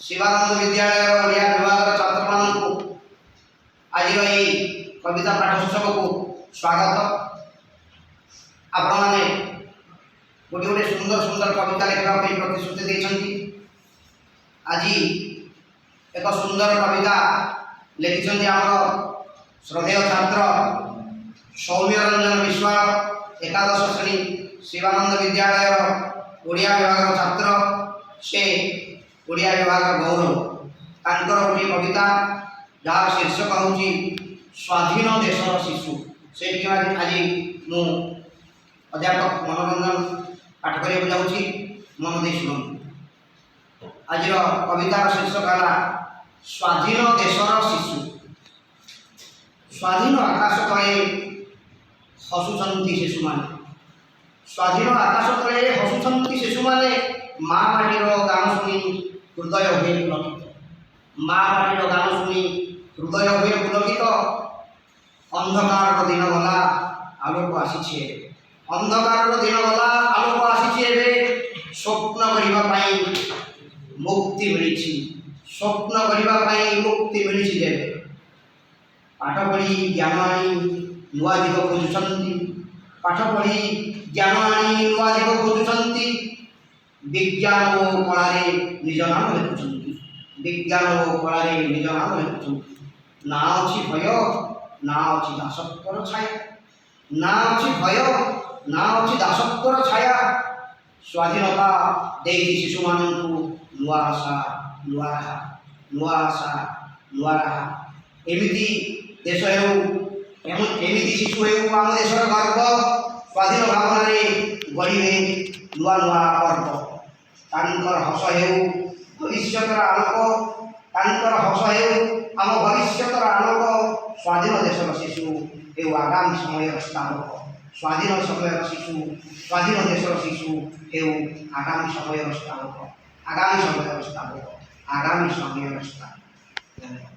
शिवानंद विद्यालय ओडिया विभाग छात्र मान आज कविता पाठोत्सव को स्वागत। आपण मैंने गोटे गोटे सुंदर सुंदर कविता लिखा प्रतिश्रुति देती। आज एक सुंदर कविता लिखिं आम श्रद्धेय छात्र सौम्य रंजन विश्वास एकादश श्रेणी शिवानंद विद्यालय ओडिया विभाग छात्र से ओडिया विभाग गौरव तांकर गोटे कविता जार शीर्षक हूँ स्वाधीन देशर शिशु। से आज मु अध्यापक मनोरंजन पाठ करने जाऊँगी मन दे शुणु। आज कवितार शीर्षक है स्वाधीन देशर शिशु। स्वाधीन आकाश तले हसुंच शिशु मान स्वाधीन आकाश तले हसुंच शिशु माने माँ माटीर गान शुणी हृदय हुए पुलकित। माँ माटीर गान शुणी हृदय हुए पुलकित। अंधकार दिन गला आलोक आसी अंधकार दिन गला आलोक आसी स्वप्न करने मुक्ति मिली स्वप्न करने मुक्ति मिली। पाठ पढ़ी ज्ञान आनी नुआ दिग खोजुंट पाठ पढ़ी ज्ञान आनी नुआ दिग खोजुंट विज्ञान और कला निज नाम लिखुंट विज्ञान और कला निज नाम लिखुंट। ना अच्छी भय ना अच्छी दासत्वर छाया ना अच्छी भय ना अच्छी दासत्वर छाया। स्वाधीनता देती शिशु मान नुआ आशा नुआ राहा नुआ आशा नुआ राहा। एमिति देश एमिति शिशु आम देशर गर्व स्वाधीन भावना गढ़े नुआ नुआ पर्व। तांकर हस भविष्यतर आलोक तांकर हस आम भविष्यतर आलोक। स्वाधीन देशर शिशु हे आगामी समय स्थापक। स्वाधीन समय शिशु स्वाधीन देशर शिशु हे आगामी समय स्थापक आगामी समय स्थापक आगामी समय स्थापक।